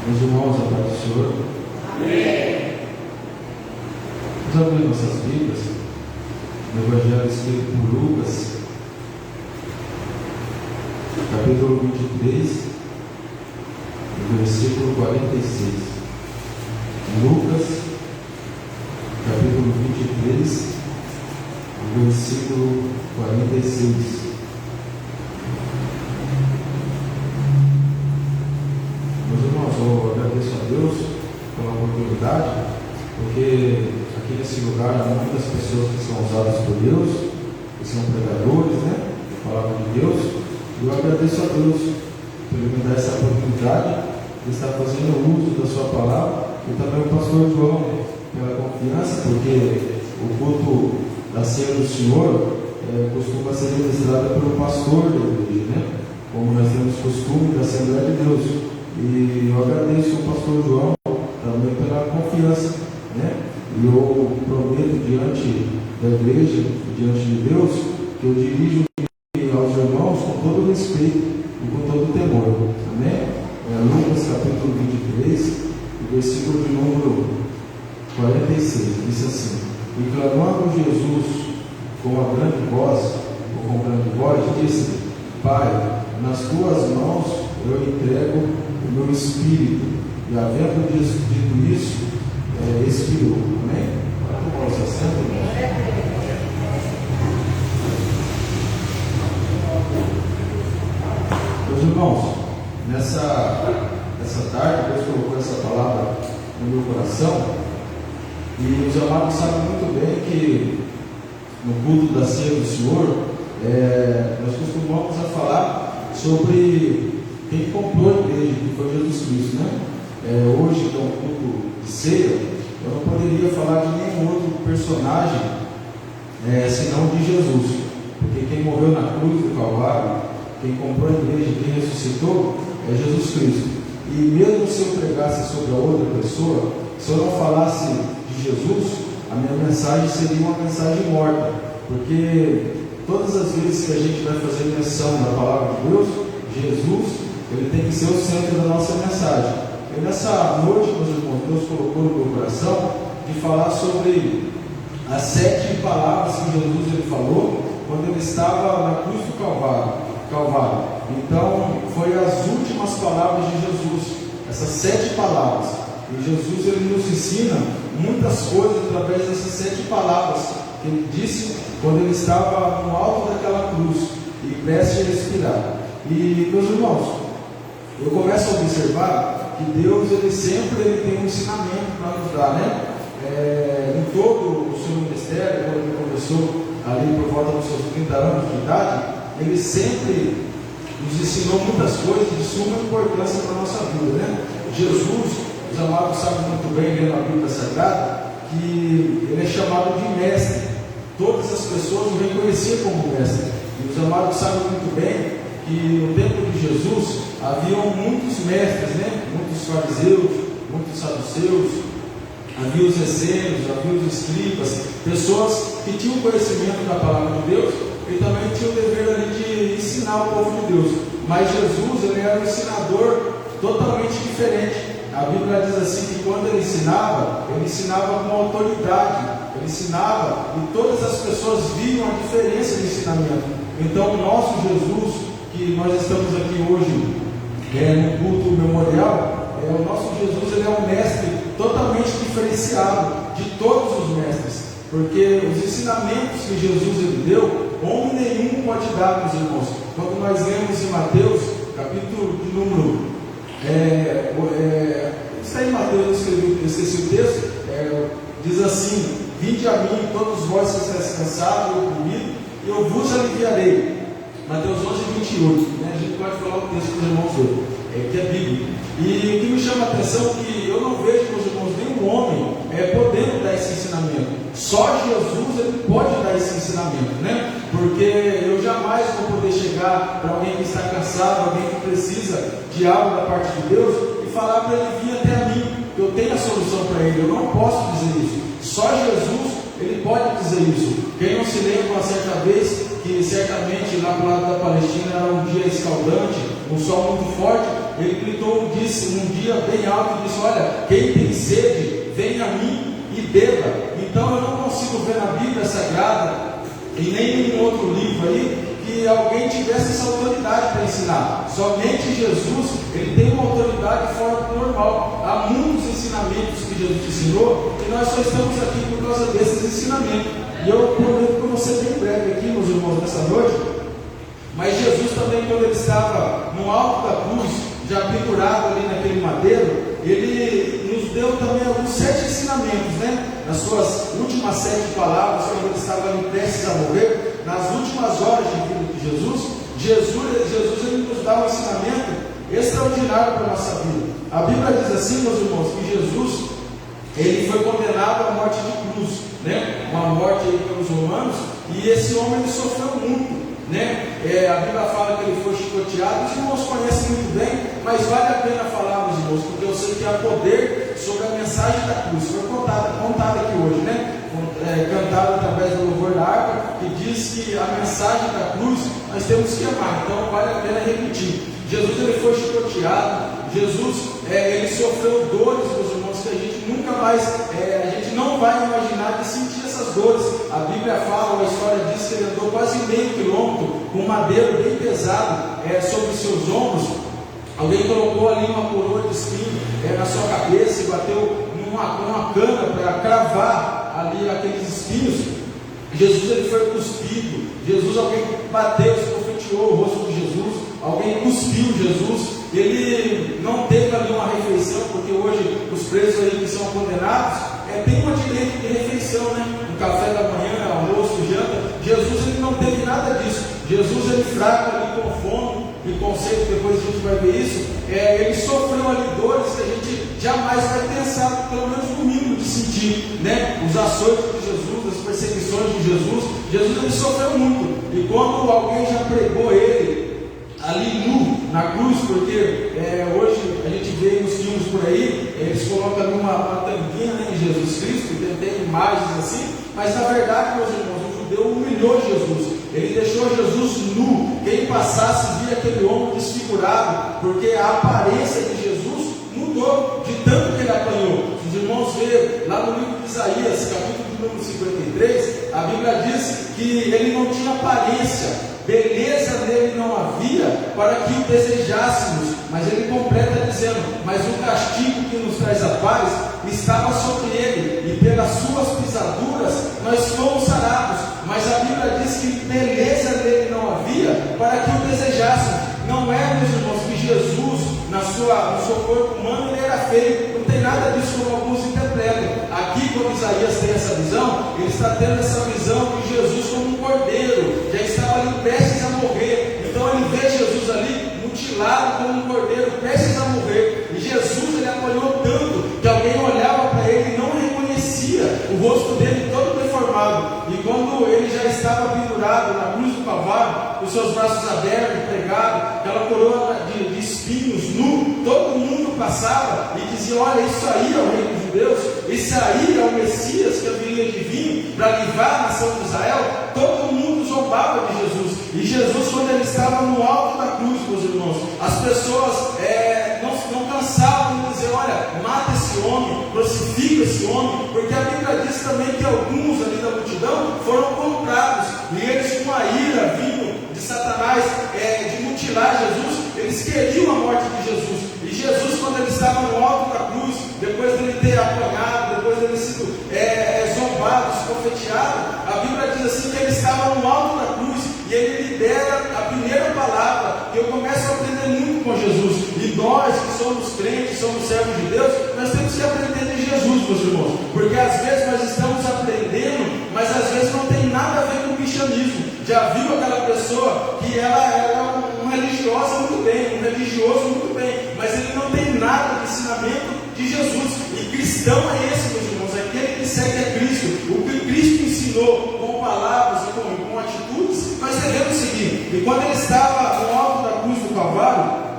Meus irmãos, a paz do Senhor. Amém. Vamos abrir nossas Bíblias no Evangelho escrito por Lucas, capítulo 23, versículo 46. Lucas, capítulo 23, versículo 46. Meus irmãos, eu agradeço a Deus pela oportunidade, porque aqui nesse lugar há muitas pessoas que são usadas por Deus, que são pregadores, né, da palavra de Deus, e eu agradeço a Deus por me dar essa oportunidade de estar fazendo uso da sua palavra, e também o pastor João pela confiança, porque o culto da ceia do Senhor costuma ser ministrado pelo pastor da igreja, né, como nós temos costume da Assembleia de Deus. E eu agradeço ao pastor João também pela confiança, né? E eu prometo diante da igreja, diante de Deus, que eu dirijo aos irmãos com todo respeito e com todo temor. Amém? Lucas capítulo 23, versículo de número 46, diz assim: E clamando Jesus com uma grande voz, ou com grande voz, disse: Pai, nas tuas mãos eu entrego o meu espírito. E havendo dito isso, expirou. Amém? Para tomar o seu assento, meus irmãos, nessa tarde, Deus colocou essa palavra no meu coração, e os amados sabem muito bem que no culto da ceia do Senhor, nós costumamos a falar sobre quem comprou a igreja, que foi Jesus Cristo, né? Hoje, que é um culto de ceia, eu não poderia falar de nenhum outro personagem senão de Jesus, porque quem morreu na cruz do Calvário, quem comprou a igreja, quem ressuscitou, é Jesus Cristo. E mesmo se eu pregasse sobre a outra pessoa, se eu não falasse de Jesus, a minha mensagem seria uma mensagem morta, porque todas as vezes que a gente vai fazer menção da palavra de Deus, Jesus, ele tem que ser o centro da nossa mensagem. E nessa noite, meus irmãos, Deus colocou no meu coração de falar sobre as 7 palavras que Jesus ele falou quando ele estava na cruz do Calvário. Então, foi as últimas palavras de Jesus, essas 7 palavras. E Jesus ele nos ensina muitas coisas através dessas 7 palavras que ele disse quando ele estava no alto daquela cruz e prestes a expirar. E, meus irmãos, eu começo a observar que Deus ele sempre tem um ensinamento para nos dar, né? Em todo o seu ministério, quando ele começou ali por volta dos seus 30 anos de idade, ele sempre nos ensinou muitas coisas de suma importância para a nossa vida, né? Jesus, os amados sabem muito bem, lendo a Bíblia Sagrada, que ele é chamado de mestre. Todas as pessoas o reconheciam como mestre. E os amados sabem muito bem que no tempo de Jesus haviam muitos mestres, né? Muitos fariseus, muitos saduceus, havia os essênios, havia os escribas, pessoas que tinham conhecimento da palavra de Deus e também tinham o dever ali de ensinar o povo de Deus. Mas Jesus, ele era um ensinador totalmente diferente. A Bíblia diz assim que quando ele ensinava com autoridade, ele ensinava e todas as pessoas viam a diferença de ensinamento. Então o nosso Jesus, que nós estamos aqui hoje no culto memorial, o nosso Jesus ele é um mestre totalmente diferenciado de todos os mestres, porque os ensinamentos que Jesus ele deu, homem nenhum pode dar, meus irmãos. Quando nós lemos em Mateus, capítulo de número está em Mateus, eu esqueci o texto, diz assim: Vinde a mim, todos vós que estáis cansados e oprimidos, e eu vos aliviarei. Mateus 11:28, né? A gente pode falar o texto para os irmãos hoje, que é bíblico. E o que me chama a atenção é que eu não vejo, meus irmãos, nenhum homem podendo dar esse ensinamento. Só Jesus ele pode dar esse ensinamento, né? Porque eu jamais vou poder chegar para alguém que está cansado, alguém que precisa de algo da parte de Deus e falar para ele vir até a mim, que eu tenho a solução para ele. Eu não posso dizer isso. Só Jesus ele pode dizer isso. Quem não se lembra uma certa vez que certamente lá para o lado da Palestina era um dia escaldante, um sol muito forte, ele gritou, disse um dia bem alto, disse: olha, quem tem sede, venha a mim e beba. Então eu não consigo ver na Bíblia Sagrada e nem em outro livro aí que alguém tivesse essa autoridade para ensinar. Somente Jesus, ele tem uma autoridade fora do normal. Há muitos ensinamentos que Jesus ensinou e nós só estamos aqui por causa desses ensinamentos. E eu prometo que eu vou ser bem breve aqui, meus irmãos, nessa noite. Mas Jesus também, quando ele estava no alto da cruz, já pendurado ali naquele madeiro, ele nos deu também alguns 7 ensinamentos, né? Nas suas últimas 7 palavras, quando ele estava ali prestes a morrer, nas últimas horas de vida de Jesus ele nos dá um ensinamento extraordinário para a nossa vida. A Bíblia diz assim, meus irmãos, que Jesus, ele foi condenado à morte de cruz, né? Uma morte aí pelos romanos, e esse homem ele sofreu muito, né? A Bíblia fala que ele foi chicoteado. Os irmãos conhecem muito bem, mas vale a pena falar, meus irmãos, porque eu sei que há poder sobre a mensagem da cruz. Foi contada aqui hoje, né? Cantada através do louvor da harpa, que diz que a mensagem da cruz nós temos que amar. Então vale a pena repetir. Jesus ele foi chicoteado, Jesus ele sofreu dores, meus irmãos, que a gente nunca mais, a gente não vai imaginar de sentir essas dores. A Bíblia fala, a história diz que ele andou quase meio quilômetro com um madeiro bem pesado sobre os seus ombros. Alguém colocou ali uma coroa de espinho na sua cabeça e bateu numa cana para cravar ali aqueles espinhos. Jesus ele foi cuspido. Jesus, alguém bateu, escofeteou o rosto de Jesus. Alguém cuspiu Jesus. Ele não teve ali uma refeição, porque hoje os presos aí que são condenados têm um direito de refeição, né? No café da manhã, almoço, janta. Jesus ele não teve nada disso. Jesus ele fraco ali com fome e com sede, depois a gente vai ver isso. Ele sofreu ali dores que a gente jamais vai pensar, pelo menos no mínimo, de sentir, né? Os açoites de Jesus, as perseguições de Jesus. Jesus ele sofreu muito. E quando alguém já pregou ele ali nu na cruz, porque hoje a gente vê nos filmes por aí, eles colocam ali uma tampinha, né, de Jesus Cristo, tem imagens assim, mas na verdade, meus irmãos, o judeu humilhou Jesus. Ele deixou Jesus nu. Quem passasse via aquele homem desfigurado, porque a aparência de Jesus mudou de tanto que ele apanhou. Os irmãos veem lá no livro de Isaías, capítulo número 53, a Bíblia diz que ele não tinha aparência, beleza nele não havia para que o desejássemos, mas ele completa dizendo: mas o castigo que nos traz a paz estava sobre ele, e pelas suas pisaduras nós fomos sarados. Mas a Bíblia diz que beleza nele não havia para que o desejássemos. Não é, meus irmãos, que Jesus no seu corpo humano ele era feio, não tem nada disso como alguns interpretam. Aqui, quando Isaías tem essa visão, ele está tendo essa visão de Jesus como um cordeiro, já estava ali prestes a morrer. Então ele vê Jesus ali mutilado como um cordeiro prestes a morrer, e Jesus ele apanhou tanto que alguém olhava para ele e não reconhecia o rosto dele todo deformado. E quando ele já estava pendurado na cruz do Calvário, com seus braços abertos, pregado, aquela coroa de espinhos, nu, todo mundo passava e dizia: olha, isso aí é o rei dos judeus, isso aí é o Messias que haveria de vir para livrar a nação de Israel. Todo mundo zombava de Jesus. E Jesus, quando ele estava no alto da cruz, meus irmãos, as pessoas não cansavam de dizer: olha, mata esse homem, crucifica esse homem, porque a Bíblia diz também que alguns ali da multidão foram comprados, e eles, com a ira vindo de Satanás de mutilar Jesus, eles queriam a morte de Jesus. E Jesus, quando ele estava no alto da cruz, depois de ele ter apanhado, depois de ele sido zombado, escofeteado, a Bíblia diz assim que ele estava no alto da cruz, e ele libera a primeira palavra, que eu começo a aprender muito com Jesus. E nós que somos crentes, somos servos de Deus, nós temos que aprender de Jesus, meus irmãos, porque às vezes nós estamos aprendendo, mas às vezes não tem nada a ver com o cristianismo. Já viu aquela pessoa que ela é uma religiosa muito bem, um religioso muito bem, mas ele não tem nada de ensinamento de Jesus. E cristão é esse, meus irmãos, aquele que segue a Cristo. O que Cristo ensinou com palavras e com atitudes, nós devemos seguir. E quando ele estava no alto da cruz do Calvário,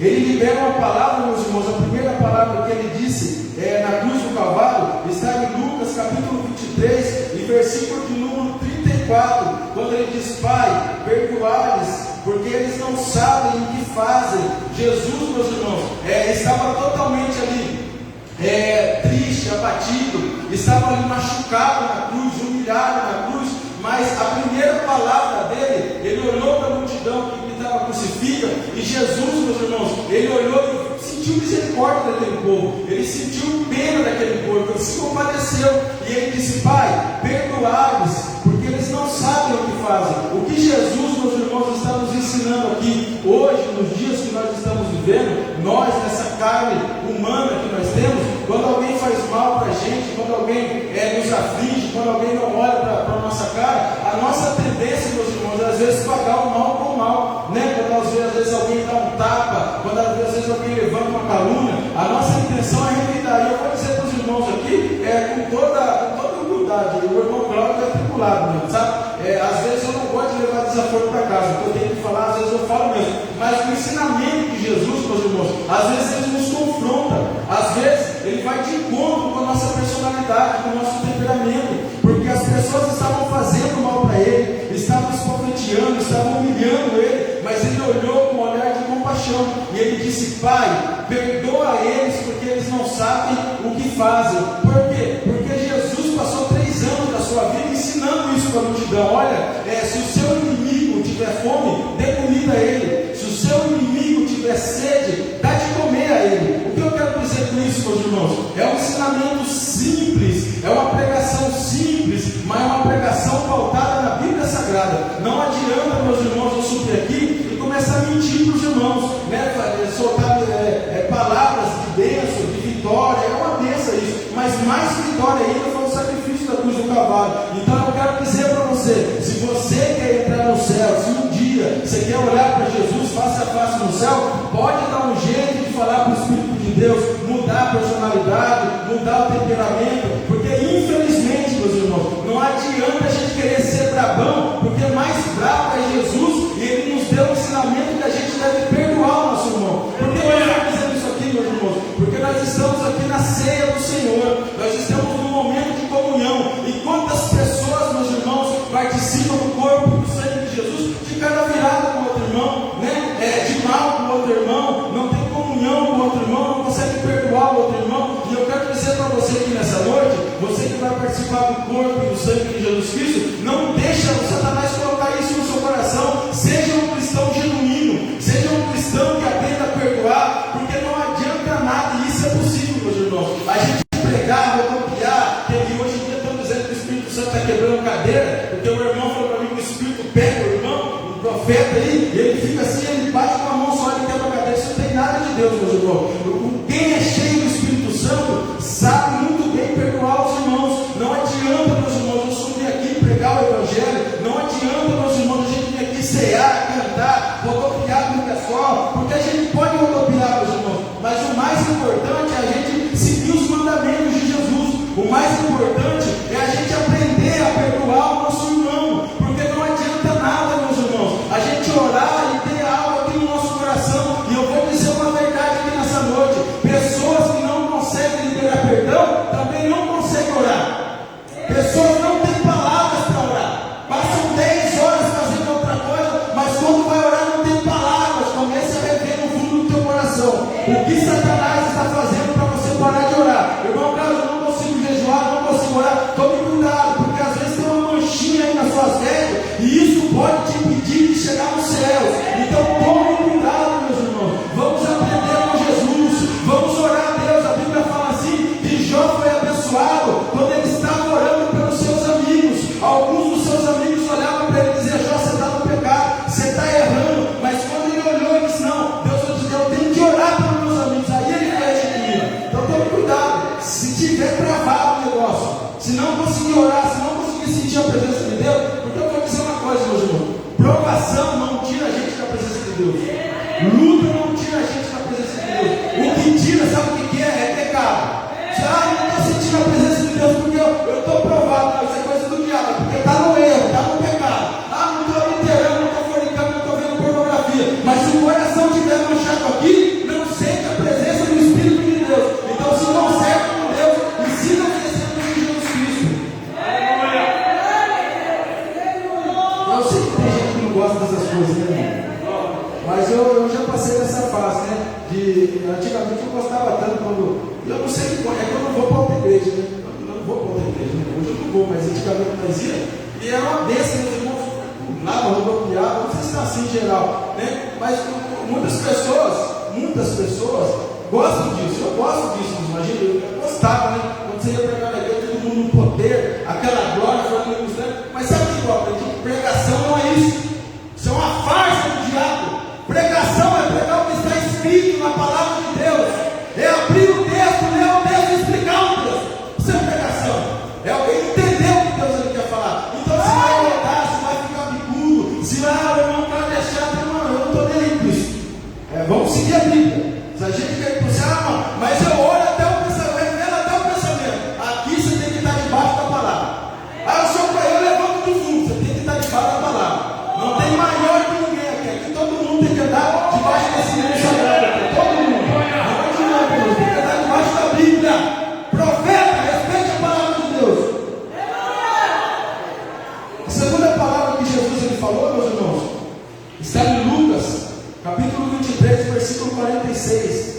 ele libera uma palavra, meus irmãos. A primeira palavra que ele disse na cruz do Calvário está em Lucas capítulo 23 e versículo de número 34, quando ele diz: Pai, perdoai-lhes, porque eles não sabem o que fazem. Jesus, meus irmãos, estava totalmente ali triste, abatido, estava ali machucado na cruz, humilhado na cruz, mas a primeira palavra dele, ele olhou para a multidão que estava crucificada, e Jesus, meus irmãos, ele olhou e sentiu misericórdia daquele povo, ele sentiu pena daquele povo, ele se compadeceu, e ele disse: Pai, perdoai-os, porque eles não sabem o que fazem. O que Jesus, meus irmãos, está nos ensinando aqui, hoje, nos dias que nós estamos vivendo, nós, nessa carne humana que nós temos, quando alguém faz mal para a gente, quando alguém nos aflige, quando alguém não olha para a nossa cara, a nossa tendência, meus irmãos, é às vezes pagar o mal com o mal, né? Quando às vezes alguém dá um tapa, quando às vezes alguém levanta uma calúnia, a nossa intenção é revidar. E eu vou dizer para os irmãos aqui, com toda humildade, o irmão Cláudio é tripulado mesmo, sabe? Às vezes eu não gosto de levar desaforo para casa, porque eu tenho que falar, às vezes eu falo mesmo, mas o ensinamento de Jesus, meus irmãos, às vezes ele nos confronta, às vezes ele vai de encontro com a nossa personalidade, com o nosso temperamento, porque as pessoas estavam fazendo mal para ele, estavam esbofeteando, estavam humilhando ele, mas ele olhou com um olhar de compaixão, e ele disse: Pai, perdoa eles, porque eles não sabem o que fazem. Por quê? Porque Jesus passou 3 anos da sua vida ensinando isso para a multidão. Olha, se o seu inimigo tiver fome, dê comida a ele. Se o seu inimigo tiver sede, dá de comer a ele. O que eu quero dizer com isso, meus irmãos? É um ensinamento simples, é uma pregação simples, mas é uma pregação pautada na Bíblia Sagrada. Não adianta, meus irmãos, eu subir aqui e começar a mentir para os irmãos, né? Soltar palavras de bênção, de vitória. É uma bênção isso, mas mais vitória ainda foi o sacrifício da cruz do cavalo. Então eu quero dizer para você, se você quer entrar no céu, se um dia você quer olhar para Jesus face a face no céu, pode dar um jeito de falar para o Espírito de Deus, mudar a personalidade, mudar o temperamento, porque infelizmente, meus irmãos, não adianta a gente querer ser brabão, porque mais bravo é Jesus, e ele nos deu o ensinamento que a gente deve perdoar o nosso irmão. Por que nós estamos dizendo isso aqui, meus irmãos? Porque nós estamos aqui na ceia do Senhor, nós estamos num momento de comunhão, e quantas pessoas, meus irmãos, participam do corpo e do sangue de Jesus, de cada virada com o outro irmão, né? De mal com o outro irmão, não tem comunhão com o outro irmão, não consegue perdoar o outro irmão. E eu quero dizer para você aqui nessa noite, você que vai participar do corpo e do sangue de Jesus Cristo, não deixa o Satanás colocar isso no seu coração. Seja um cristão genuíno, seja um cristão que aprenda a perdoar, porque não adianta nada, e isso é possível, meus irmãos, a gente pregar, rodopiar, que hoje em dia estão dizendo que o Espírito Santo está quebrando cadeira, porque o irmão falou para mim que o Espírito pega o irmão, o profeta aí, e ele fica assim, ele bate com a mão só, ele quebra a cadeira. Isso não tem nada de Deus, meus irmãos. Quem é cheio do Espírito Santo sabe muito bem perdoar os irmãos. Não adianta, meus irmãos, eu subir aqui e pregar o Evangelho, não adianta, meus irmãos, a gente vir aqui cear, cantar, rodopiar com o pessoal, porque a gente pode rodopiar, meus irmãos, mas o mais importante é a gente seguir os mandamentos de Jesus. O mais importante é a gente aprender a perdoar o nosso irmão, porque não adianta nada, meus irmãos, a gente orar e ter algo aqui no nosso coração. E eu vou dizer uma verdade aqui nessa noite: pessoas que não conseguem liberar perdão também não conseguem orar. Pessoas não têm palavras para orar, passam 10 horas fazendo outra coisa, mas quando vai orar não tem palavras. Comece a rever no fundo do teu coração o que Satanás está fazendo para você parar de orar. Irmão, caso eu não consigo jejuar, não consigo orar, tome cuidado, porque às vezes tem uma manchinha aí nas suas vestes, e isso pode te impedir de chegar no céu. Então tome cuidado, meus irmãos, vamos aprender com Jesus, vamos orar a Deus. A Bíblia fala assim, que Jó foi abençoado quando ele estava orando pelos seus amigos. Alguns dos seus amigos olhavam para ele e diziam: Jó, você está no pecado, você está errando. Mas quando ele olhou, ele disse: não, Deus, eu tenho que orar pelos meus amigos. Aí ele foi adquirido. Então tome cuidado, se tiver travado o negócio, se não conseguir orar, se não conseguir sentir a presença de Deus, porque eu vou dizer uma coisa, meus irmãos, provação não tira a gente da presença de Deus, luta não tira a gente da presença de Deus. O que tira, sabe o que é? É pecado. Eu não estou sentindo a presença de Deus porque eu estou provado. Não, isso é coisa do diabo, porque está no erro, está no pecado. Não estou adulterando, não estou fornicando, não estou vendo pornografia. Mas se o coração estiver manchado aqui, não sente a presença do Espírito de Deus. Então, se não serve com Deus, ensina a obedecer a Jesus Cristo. Eu sei que tem gente que não gosta dessas coisas, né? Antigamente eu gostava tanto quando. Eu não sei que é que eu não vou para outra igreja, né? Eu não vou para outra igreja, né? Hoje eu não vou, mas antigamente nós ia. E era uma bênção, meus irmãos, lá, rodopiava, não sei se está assim em geral, né? Mas muitas pessoas gostam disso, eu gosto disso, imagina, eu gostava, né? Quando você ia pregar na igreja, todo mundo no poder, aquela glória, falando isso, né? Mas sabe o que eu aprendi? Pregação não é isso, isso é uma farsa do diabo. Pregação é pregar o que está escrito na palavra de Deus, é abrir o texto, ler o texto e explicar o texto. Isso é pregação, é alguém entender o que Deus ele quer falar. Então se vai rodar, se vai ficar bicudo, se vai, eu não quero deixar, eu não estou nem aí com isso. Vamos seguir a Bíblia. Se a gente quer ir para o céu, mas eu olho até o pensamento, revela até o pensamento. Aqui você tem que estar debaixo da palavra. Eu sou para eu levanto do fundo, você tem que estar debaixo da palavra. Não tem maior que ninguém aqui. Aqui todo mundo tem que andar debaixo desse livro sagrado. Todo mundo. Não tem que andar debaixo da Bíblia. Profeta, respeite a palavra de Deus. A segunda palavra que Jesus ele falou, meus irmãos, está em Lucas, capítulo 23, versículo 46.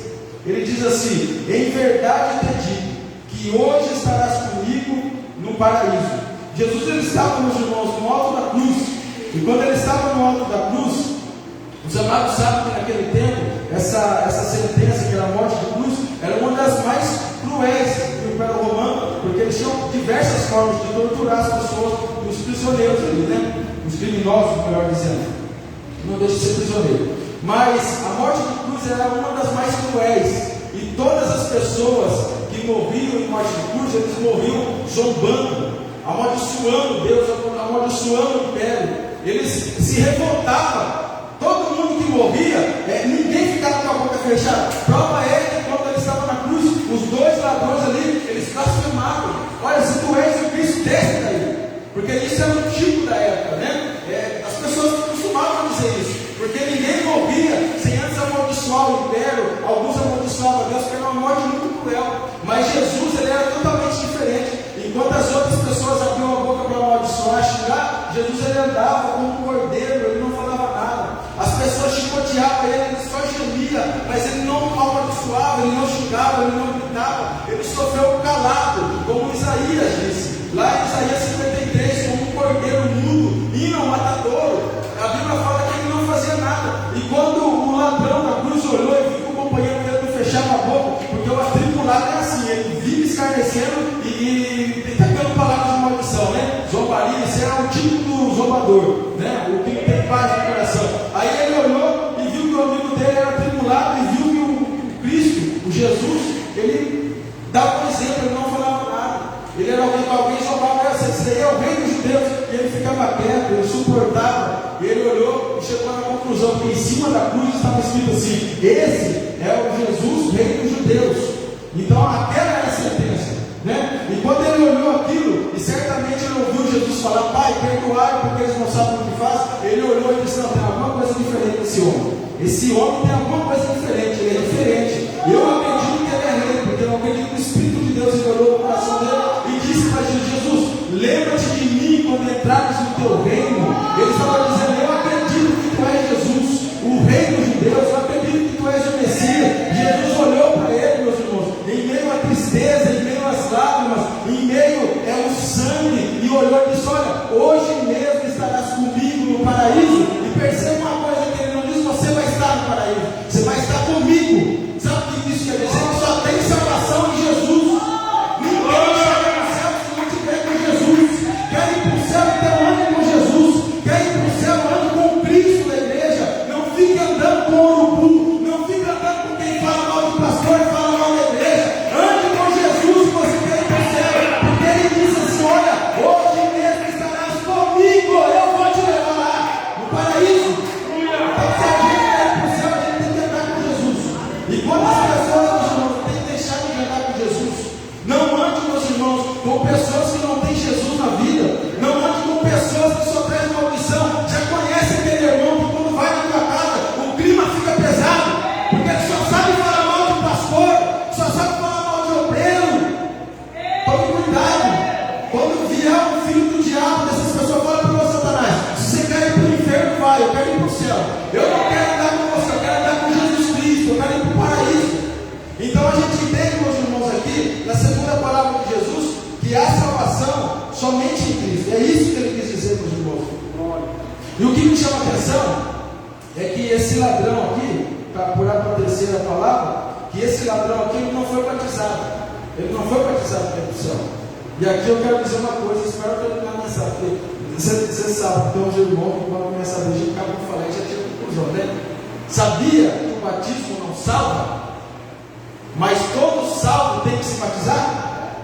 Ele diz assim: em verdade te digo que hoje estarás comigo no paraíso. Jesus ele estava, meus irmãos, no alto da cruz. E quando ele estava no alto da cruz, os amados sabem que naquele tempo, essa sentença, que era a morte de cruz, era uma das mais cruéis do Império Romano, porque eles tinham diversas formas de torturar as pessoas, os prisioneiros ali, né? Os criminosos, melhor dizendo. Não deixa de ser prisioneiro. Mas a morte de cruz era uma das mais cruéis. E todas as pessoas que morriam em morte de cruz, eles morriam zombando, amaldiçoando Deus, amaldiçoando o Império. Eles se revoltavam. Todo mundo que morria, ninguém ficava com a boca fechada. Prova é que quando ele estava na cruz, os dois ladrões ali, eles blasfemavam. Olha, se tu és o Cristo, desce daí. Porque isso era o tipo da época, né? As pessoas costumavam dizer isso, porque ninguém morria sem antes amaldiçoar o Império. Alguns amaldiçoavam Deus, porque era uma morte muito cruel. Mas Jesus, ele era totalmente diferente. Enquanto as outras pessoas abriam a boca para amaldiçoar, xingar, Jesus ele andava como um cordeiro, ele não falava nada. As pessoas chicoteavam ele só gemia, mas ele não amaldiçoava, ele não xingava, ele não gritava. Ele sofreu calado, como Isaías disse. Lá em Isaías 53, como um cordeiro mudo, e não matadouro. A Bíblia fala que ele não fazia nada. E quando o ladrão da cruz olhou e viu que o companheiro dele não fechava a boca, porque o atribulado é assim, ele vive escarnecendo e tacando palavras de maldição, né? Zombaria, esse era o tipo do zombador, né? O que tem paz no coração. Aí ele olhou e viu que o amigo dele era atribulado e viu que o Cristo, o Jesus, ele dava um exemplo, ele não falava nada. Ele era alguém zombava, esse aí é o rei dos judeus, e ele ficava quieto, ele suportava. E ele olhou e chegou na conclusão que em cima da cruz estava escrito assim: esse é o Jesus, rei dos judeus. Então aquela era a sentença, né? E quando ele olhou aquilo, e certamente ele ouviu Jesus falar: Pai, perdoai porque eles não sabem o que faz. Ele olhou e disse: não, tem alguma coisa diferente nesse homem. Esse homem tem alguma coisa diferente, ele é diferente. Eu acredito que ele é rei, porque eu acredito que o Espírito de Deus olhou no coração dele e disse para Jesus: lembra-te de mim quando entrares no teu reino. Ele estava dizendo: eu acredito que tu és Jesus, o rei dos judeus, eu acredito que tu és o Messias. Jesus olhou para ele, meus irmãos, em meio à tristeza, em meio às lágrimas, em meio ao sangue, e olhou e disse: olha, hoje mesmo estarás comigo no paraíso. E perceba uma coisa que ele não diz: você vai estar no paraíso, você vai estar atenção é que esse ladrão aqui, para apurar para a terceira palavra, que esse ladrão aqui ele não foi batizado. Ele não foi batizado pelo céu. E aqui eu quero dizer uma coisa, espero terminar a mensagem, porque você sabe, tem uns irmãos que quando começa a ler, acabam de falar e já tira conclusão, né? Sabia que o batismo não salva? Mas todo salvo tem que se batizar?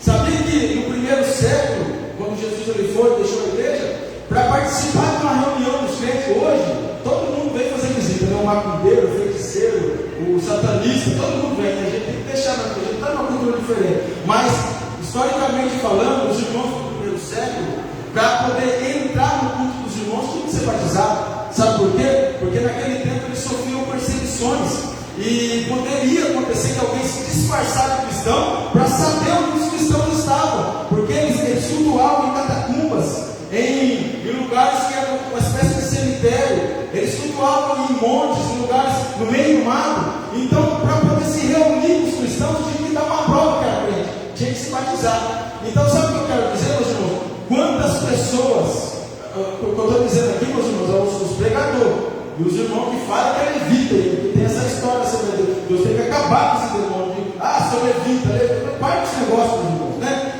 Sabia que no primeiro século, quando Jesus ele foi e deixou a igreja, para participar de uma reunião dos crentes hoje, todo mundo vem fazer visita, né? O macumbeiro, o feiticeiro, o satanista, todo mundo vem, a gente tem que deixar, porque a gente está numa cultura diferente. Mas, historicamente falando, os irmãos do primeiro século, para poder entrar no culto dos irmãos, tinham que ser batizados. Sabe por quê? Porque naquele tempo eles sofriam perseguições. E poderia acontecer que alguém se disfarçasse de cristão para saber onde os cristãos estavam, porque eles cultuavam em catacumbas, em lugares que eram uma espécie de cemitério, eles cultuavam em montes, em lugares no meio do mato. Então, para poder se reunir com os cristãos, tinha que dar uma prova que era crente, tinha que se batizar. Então, sabe o que eu quero dizer, meus irmãos? Quantas pessoas, o que eu estou dizendo aqui, meus irmãos, os pregadores. E os irmãos que falam que é levita, que tem essa história sobre Deus tem que acabar com esse demônio de, sou levita, parte desse negócio, meus irmãos, né?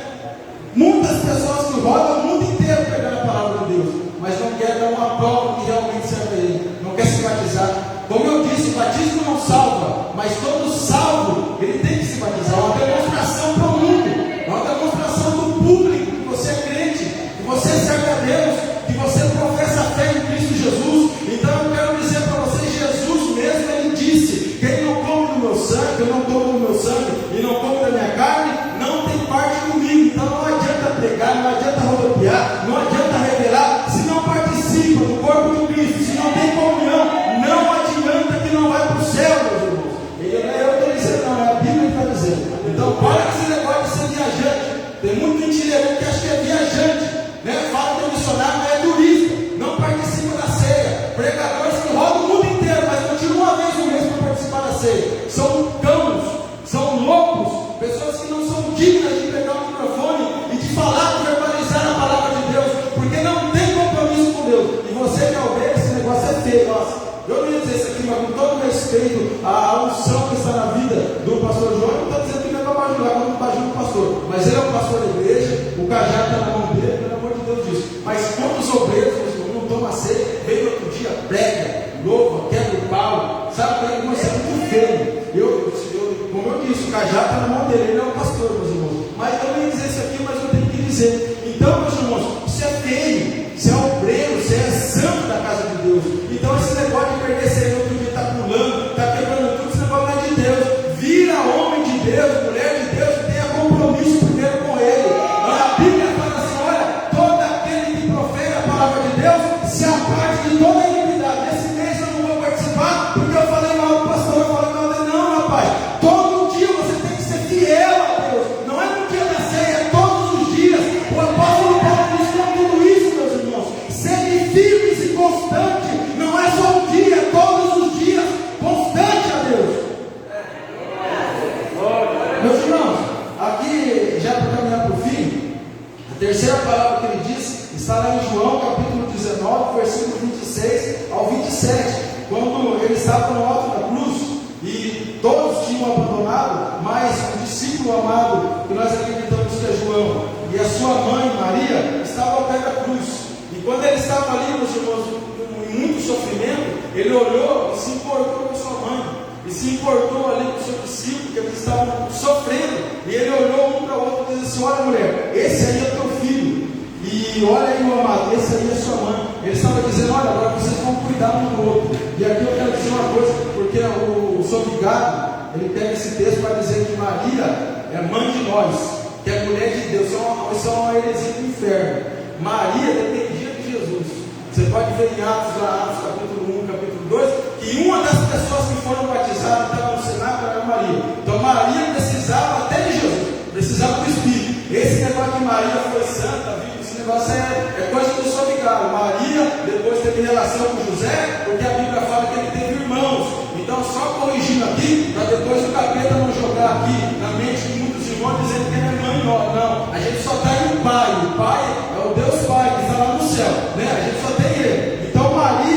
Muitas pessoas que rodam o mundo inteiro pegando a palavra de Deus, mas não quer dar uma prova que realmente serve a ele, não quer se batizar. Como eu disse, o batismo não salva, mas todo salvo, ele tem que se batizar. É uma demonstração para o mundo, é uma demonstração do público que você é crente, que você serve a Deus, que você professa a fé em Cristo Jesus. Então eu quero dizer para vocês, Jesus mesmo, ele disse: quem não come do meu sangue, eu não como do meu sangue e não come da minha carne, não tem parte comigo. Então não adianta pregar, não adianta rodopiar, não adianta revelar, se não participa do corpo de Cristo, se não tem comunhão, não adianta que não vai para o céu, meus irmãos. E não é eu que estou dizendo, não, é a Bíblia que está dizendo. Então para com esse negócio de ser viajante. Tem muito mentireiro que acha que é viajante, né? Fala que é missionário, mas é turista, não participa da ceia. Pregadores que rodam o mundo inteiro, mas continuam uma vez no mês para participar da ceia. São cãos, são loucos, pessoas que não são dignas de pegar o microfone e de falar, de verbalizar a palavra de Deus, porque não tem compromisso com Deus. E você que é ovelha, esse negócio é feio. Nossa, eu não ia dizer isso aqui, mas com todo respeito à unção que está na vida do pastor João, eu não estou dizendo que ele é para bajular, como bajula o pastor, mas ele é o pastor da igreja, o cajado está na mão dele, pelo amor de Deus disso. Mas quantos obreiros não tomam ceia, vem no outro dia, prega, louva, quebra o pau, sabe? Mas é muito feio. Como eu disse, o cajado está na mão dele, ele é o pastor, meus irmãos. Mas eu não ia dizer isso aqui, mas eu tenho que dizer. Então, meus irmãos, você é feio, você é obreiro, você é santo da casa de Deus. Então, esse negócio de perder ceia no outro dia, está pulando, está quebrando tudo, esse negócio não é de Deus. Vira homem de Deus, mulher de Deus, que tenha compromisso primeiro com Ele. A Bíblia fala assim: olha, todo aquele que profere a palavra de Deus se aparte de toda a iniquidade. Nesse mês eu não vou participar, porque eu falei mal do pastor, eu falei mal dele. Não, rapaz, todo dia você tem que ser fiel a Deus. Não é no dia da ceia, é todos os dias. O apóstolo Paulo diz com tudo isso, meus irmãos: serem firmes e constantes. Não é só um dia, é todos os dias, constante a Deus. Meus irmãos, aqui, já para caminhar para o fim, a terceira palavra que ele diz está lá em João capítulo 19, versículo 26 ao 27, quando ele estava no alto da cruz e todos tinham abandonado, mas o discípulo amado, que nós acreditamos que é João, e a sua mãe Maria estavam ao pé da cruz. E quando ele estava ali, meus irmãos, em muito sofrimento, ele olhou e se importou com sua mãe, e se importou ali com o seu discípulo, que eles estavam sofrendo. E ele olhou um para o outro e disse assim: olha, mulher, esse aí é teu filho, e olha aí, meu amado, esse aí é sua mãe. Ele estava dizendo: olha, agora vocês vão cuidar um do outro. E aqui eu quero dizer uma coisa, porque o Sobigado, ele pega esse texto para dizer que Maria é mãe de nós, que é mulher de Deus. Isso é uma heresia do inferno. Maria dependia de Jesus. Você pode ver em Atos capítulo 1, capítulo 2, que uma das pessoas que foram batizadas estava no cenáculo era Maria. Então Maria precisava até de Jesus, precisava do Espírito. Esse negócio que Maria foi santa, esse negócio é coisa do Sobigado. Maria depois teve relação com José, porque a Bíblia fala que ele teve irmãos. Então, só corrigindo aqui, para depois o capeta não jogar aqui na mente de muitos irmãos dizendo que ele é mãe. Não, a gente só tem um pai. O pai é o Deus Pai que está lá no céu, né? A gente só tem ele. Então Maria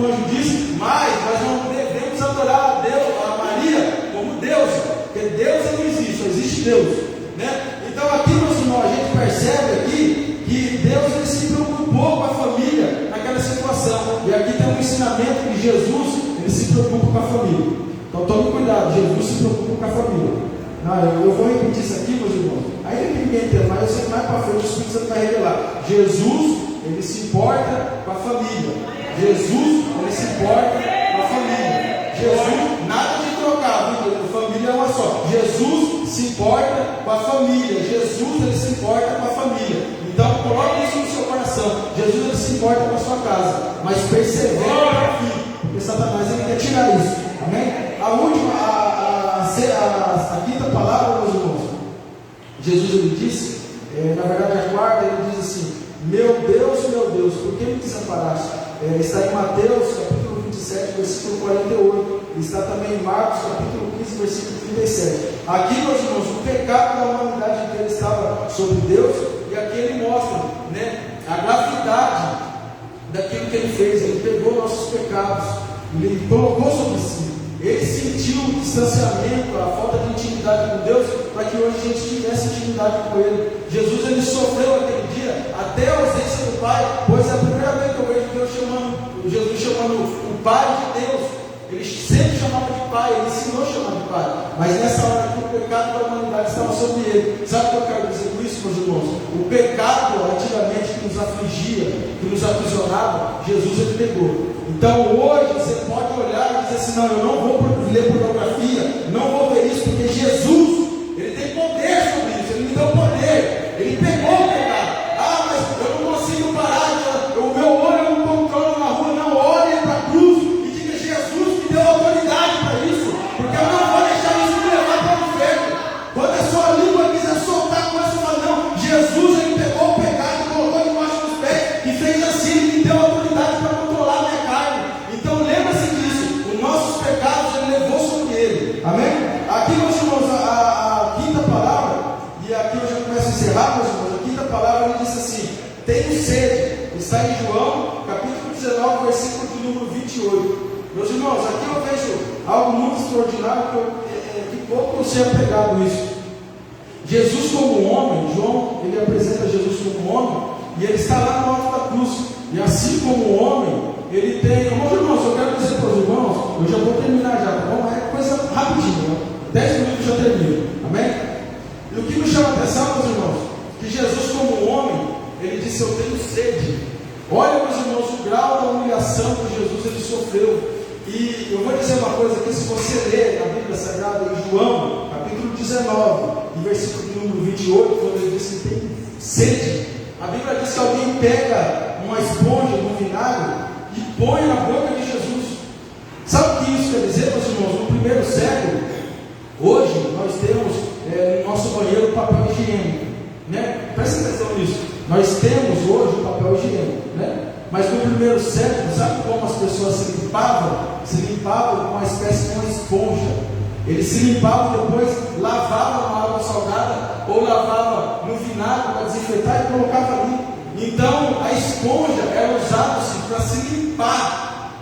o anjo disse, mas nós não devemos adorar a Deus, a Maria, como Deus, porque Deus não existe, só existe Deus, né? Então aqui, meus irmãos, a gente percebe aqui que Deus ele se preocupou com a família naquela situação. E aqui tem um ensinamento que Jesus ele se preocupa com a família. Então tome cuidado, Jesus se preocupa com a família. Não, eu vou repetir isso aqui, meus irmãos. Ainda que ninguém entenda, mas eu sei que mais para frente o Espírito Santo vai revelar. Jesus ele se importa com a família. Jesus ele se importa com a família. Jesus, nada de trocar, viu? Família é uma só. Jesus se importa com a família. Jesus ele se importa com a família. Então coloque isso no seu coração. Jesus ele se importa com a sua casa, mas persevere até o fim, porque Satanás ele quer tirar isso. Amém? A última, a quinta palavra, meus irmãos, Jesus ele disse, na verdade a quarta, ele diz assim: meu Deus, por que me desamparaste? Está em Mateus capítulo 27, versículo 48. Está também em Marcos capítulo 15, versículo 37. Aqui, meus irmãos, o pecado da humanidade inteira estava sobre Deus, e aqui ele mostra, né, a gravidade daquilo que ele fez. Ele pegou nossos pecados, ele colocou sobre si. Ele sentiu o distanciamento, a falta de intimidade com Deus, para que hoje a gente tivesse intimidade com Ele. Jesus ele sofreu aquele dia até a ausência do Pai, pois é a primeira vez que eu vejo Jesus chamando o Pai de Deus. Ele sempre chamava de Pai, ele ensinou a chamar de Pai, mas nessa hora que o pecado da humanidade estava sobre ele. Sabe o que eu quero dizer com isso, meus irmãos? O pecado antigamente que nos afligia, que nos aprisionava, Jesus ele pegou. Então hoje você pode olhar e dizer assim: não, eu não vou ler pornografia, não vou ver isso, porque Jesus ele tem poder sobre isso, ele me deu poder, ele pegou o pecado. Ah, mas eu não consigo parar, o meu olho eu não controlo na rua. Não, olhe para a cruz e diga: Jesus me deu autoridade para isso, porque eu não vou deixar isso me levar para o inferno. Quando a sua língua quiser soltar, começa a falar: não, Jesus ele pegou o pecado e colocou debaixo dos pés e fez assim, ele me deu autoridade para controlar a minha carne. Então lembra-se disso, os nossos pecados ele levou sobre ele. Amém? Aqui, meus irmãos, a quinta palavra, e aqui eu já começo a encerrar, meus irmãos. A quinta palavra ele diz assim: tenho sede. Está em João capítulo 19, versículo de número 28. Meus irmãos, aqui eu vejo algo muito extraordinário, que pouco você é pegado isso. Jesus como homem, João ele apresenta Jesus como homem, e ele está lá no alto da cruz. E assim como homem, ele tem. Meus irmãos, eu quero dizer para os irmãos, eu já vou terminar já, tá bom? É coisa rapidinha, 10 minutos já termino. Amém? E o que me chama a atenção, meus irmãos, que Jesus como homem, ele disse: eu tenho sede. Olha, meus irmãos, o grau da humilhação que Jesus ele sofreu. E eu vou dizer uma coisa aqui: se você ler a Bíblia Sagrada em João capítulo 19, e versículo de número 28, quando ele diz que tem sede, a Bíblia diz que alguém pega uma esponja no vinagre e põe na boca de Jesus. Sabe o que isso quer dizer, meus irmãos? No primeiro século, hoje nós temos no nosso banheiro papel higiênico, né? Presta atenção nisso. Nós temos hoje o papel higiênico, né? Mas no primeiro século, sabe como as pessoas se limpavam? Se limpavam com uma espécie de uma esponja. Eles se limpavam, depois lavavam na água salgada ou lavavam no vinagre para desinfetar e colocavam ali. Então a esponja era usada-se para se limpar.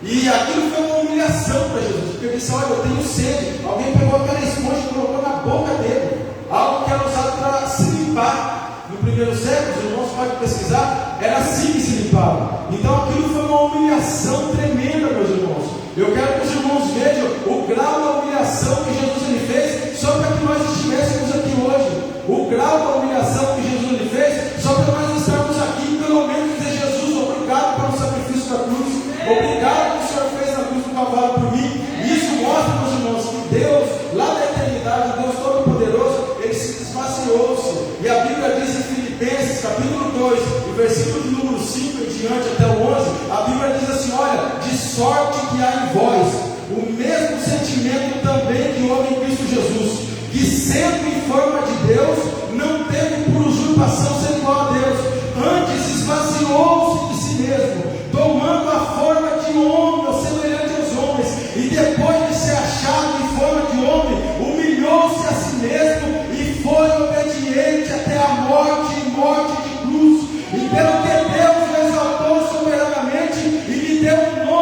E aquilo foi uma humilhação para Jesus, porque ele disse: olha, eu tenho sede. Alguém pegou aquela esponja e colocou na boca dele, algo que era usado para se limpar. No primeiro século, os irmãos podem pesquisar, era assim que se limpava. Então aquilo foi uma humilhação tremenda, meus irmãos. Eu quero que os irmãos vejam o grau da humilhação que Jesus ele fez, só para que nós estivéssemos aqui hoje. O grau da humilhação que Jesus ele fez, só para nós estarmos aqui, pelo menos dizer: Jesus, obrigado pelo sacrifício da cruz, obrigado que o Senhor fez na cruz do Calvário por mim. Isso mostra, meus irmãos, que Deus, lá da eternidade, Deus Todo-Poderoso, ele se esvaziou-se. E a Bíblia diz em Filipenses capítulo 2, e versículo de número 5 em diante até o 11, a Bíblia diz assim: olha, de sorte que há em vós o mesmo sentimento também que houve em Cristo Jesus, que sendo em forma de Deus, não teve por usurpação ser igual a Deus, antes esvaziou-se de si mesmo, tomando a forma de homem, ou semelhante aos homens, e depois de ser achado em forma de homem, humilhou-se a si mesmo e foi obediente até a morte e morte de cruz. E pelo que Deus o exaltou soberanamente e lhe deu um nome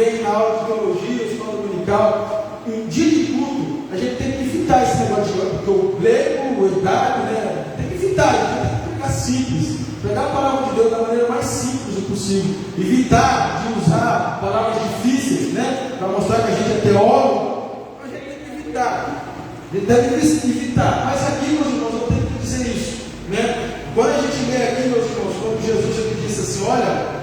vem na aula de teologia, escola dominical, em dia de culto, a gente tem que evitar esse negócio de porque o grego, o hebraico, né? Tem que evitar, a gente tem que ficar simples. Pegar a palavra de Deus da maneira mais simples possível. Evitar de usar palavras difíceis, né? Para mostrar que a gente é teólogo. A gente tem que evitar. A gente deve evitar. Mas aqui, meus irmãos, eu tenho que dizer isso, né? Quando a gente lê aqui, meus irmãos, quando Jesus ele disse assim, olha,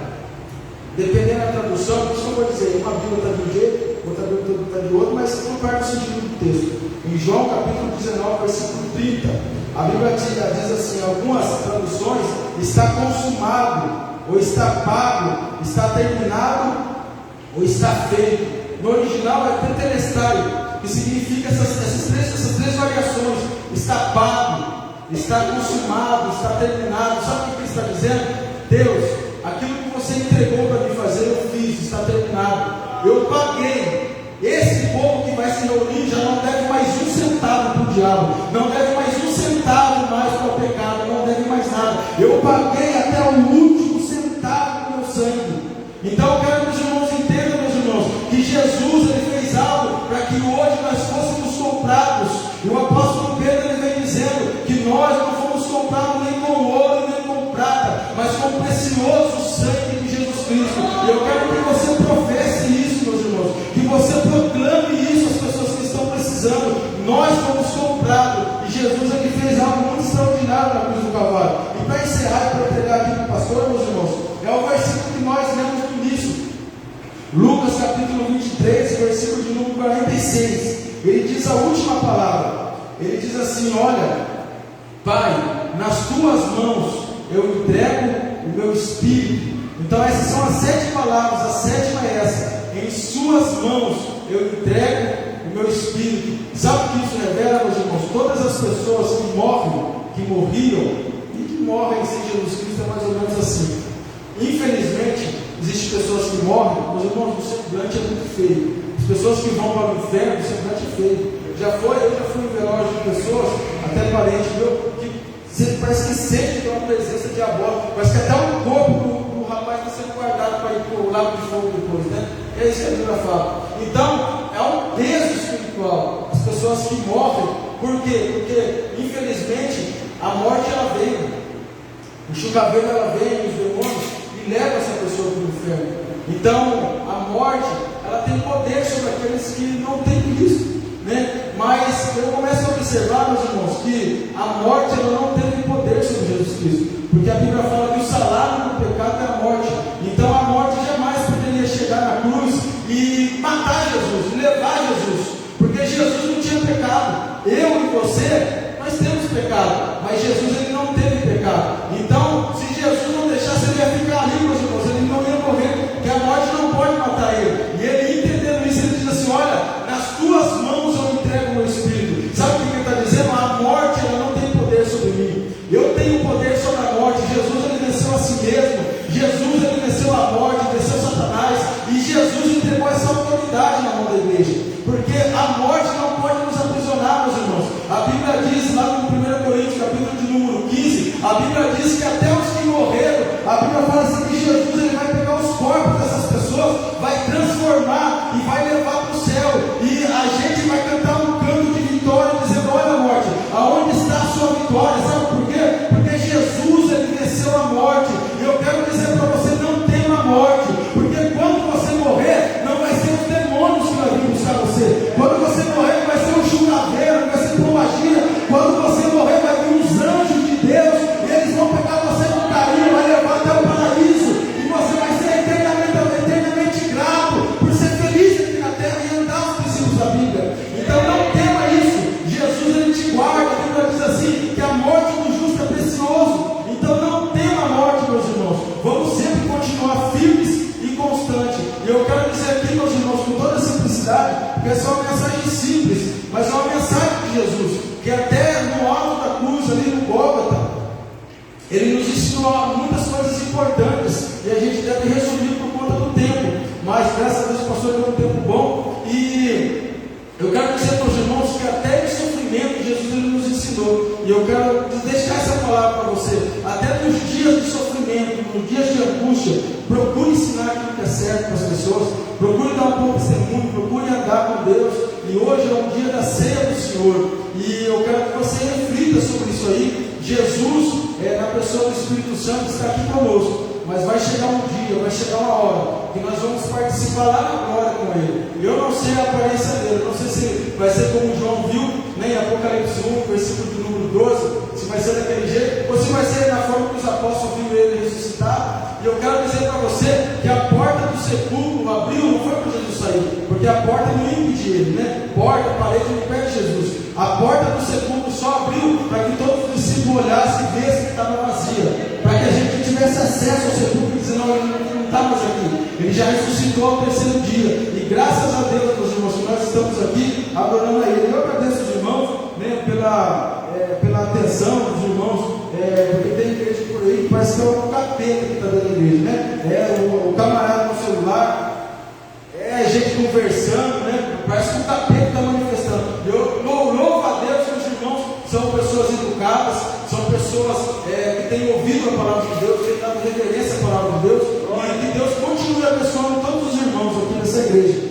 dependendo da tradução, por isso que eu vou dizer, uma Bíblia está de um jeito, outra Bíblia está de outro, mas não perde o sentido do texto. Em João capítulo 19, versículo 30. A Bíblia diz assim, algumas traduções, está consumado, ou está pago, está terminado, ou está feito. No original é tetelestai, que significa essas três variações, está pago, está consumado, está terminado. Sabe o que ele está dizendo? Deus, aquilo que você entregou para me fazer, eu fiz, está terminado. Eu paguei. Esse povo que vai se reunir já não deve mais um centavo para o diabo, não deve mais um centavo mais para o pecado, não deve mais nada. Eu paguei até o último centavo do meu sangue. Então eu quero que os irmãos entendam, meus irmãos, que Jesus ele fez algo para que hoje nós fôssemos comprados. E o apóstolo Pedro ele vem dizendo que nós não fomos comprados nem com ouro nem com prata, mas com o precioso sangue de Jesus Cristo. E eu quero que você professe isso, meus irmãos, que você proclame isso às pessoas que estão precisando. Nós fomos comprados e Jesus ele fez algo muito extraordinário na cruz do Calvário. E para encerrar e para entregar aqui para o pastor, meus irmãos, é o versículo que nós lemos no início, Lucas capítulo 23, versículo de número 46. Ele diz a última palavra. Ele diz assim, olha, Pai, nas tuas mãos eu entrego o meu espírito. Então essas são as 7 palavras, a 7ª é essa, em suas mãos eu entrego o meu espírito. Sabe o que isso revela, meus irmãos? Todas as pessoas que morrem, que morriam e que morrem sem Jesus Cristo é mais ou menos assim. Infelizmente, existem pessoas que morrem, meus irmãos, o semblante é muito feio. As pessoas que vão para o inferno, o semblante é feio. Eu já fui em velório de pessoas, até parente meu, que parece que sente que tem uma presença diabólica, parece que até o corpo do rapaz está sendo guardado para ir para o lago de fogo depois, né? É isso que a Bíblia fala. Então, é um peso espiritual. As pessoas que morrem, por quê? Porque, infelizmente, a morte ela vem. O chucaveiro ela vem, os demônios, e leva essa pessoa para o inferno. Então, a morte, ela tem poder sobre aqueles que não têm Cristo, né? Mas eu começo a observar, meus irmãos, que a morte ela não teve poder sobre Jesus Cristo, porque a Bíblia fala que o salário do pecado é a morte. Então a morte jamais poderia chegar na cruz e matar Jesus, levar Jesus, porque Jesus não tinha pecado. Eu e você, nós temos pecado, mas Jesus ele não teve pecado. Então, se Jesus não deixasse, ele ia ficar ali, meus irmãos, ele não ia morrer, porque a morte não pode matar ele. E ele entendendo isso, ele diz assim, olha, nas tuas mãos eu entrego o meu espírito. Sabe o que ele está dizendo? A morte ela não tem poder sobre mim. Eu tenho poder sobre a morte. Jesus ele venceu a si mesmo. Jesus ele venceu a morte, venceu Satanás. E Jesus entregou essa autoridade na mão da igreja. Porque a morte não pode nos aprisionar, meus irmãos. A Bíblia diz lá no 1 Coríntios, capítulo de número 15, a Bíblia diz que até os que morreram, a Bíblia fala assim que Jesus ele vai pegar os corpos dessas pessoas, vai transformar e vai levar para o céu. E a gente vai cantar um canto de vitória, dizendo, olha morte, aonde está a sua vitória? Sabe por quê? Porque Jesus ele venceu a morte. E eu quero dizer para você, não tema a morte, porque quando você morrer, não vai ser os demônios que vão vir buscar você. Quando você morrer, vai ser um chucaveiro, vai ser pombagira. Quando você morrer, vai vir os anjos de Deus, e eles vão pegar você com carinho, vai levar até o paraíso, e você vai ser eternamente grato por ser feliz aqui na terra e andar os princípios da Bíblia. Então não tema isso. Jesus ele te guarda. A Bíblia diz assim que a morte do justo é precioso. Então não tema a morte, meus irmãos. Vamos sempre continuar firmes e constantes. E eu quero dizer aqui, meus irmãos, com toda simplicidade, porque essa é uma mensagem simples, mas é uma mensagem de Jesus, que até no alto da cruz, ali no Gólgota, ele nos ensinou muitas coisas importantes, e a gente deve resumir por conta do tempo, mas graças a Deus o pastor deu um tempo bom, e eu quero dizer para os irmãos que até em sofrimento Jesus ele nos ensinou, e eu quero deixar essa palavra para você, até nos dias de sofrimento, nos dias de angústia, procure ensinar aquilo que é certo para as pessoas. pessoas, procure dar um bom testemunho, procure andar com Deus. E hoje é um dia da ceia do Senhor, e eu quero que você reflita sobre isso aí. Jesus, na pessoa do Espírito Santo, está aqui conosco. Mas vai chegar um dia, vai chegar uma hora que nós vamos participar lá na glória com Ele. Eu não sei a aparência dele, não sei se vai ser como João viu, nem em Apocalipse 1, versículo de número 12, se vai ser daquele jeito, ou se vai ser da forma que os apóstolos viram ele ressuscitar. E eu quero dizer para você que a porta do sepulcro abriu, não foi para Jesus sair, porque a porta não ia impedir ele, né? Porta, parede, não impede Jesus. A porta do sepulcro só abriu para que todos os discípulos olhassem e vissem que estava vazia, para que a gente tivesse acesso ao sepulcro e dizer, não, ele não está mais aqui, ele já ressuscitou ao terceiro dia. E graças a Deus, meus irmãos, que nós estamos aqui adorando a Ele. Eu agradeço os irmãos, né, pela atenção dos irmãos, porque tem igreja por aí que parece que é o capeta que está dentro da igreja, né? O camarada no celular, gente conversando, né? Parece que o capeta está manifestando. Eu louvo a Deus que os irmãos são pessoas educadas, são pessoas que têm ouvido a palavra de Deus, têm dado reverência à palavra de Deus, e que Deus continue abençoando todos os irmãos aqui nessa igreja.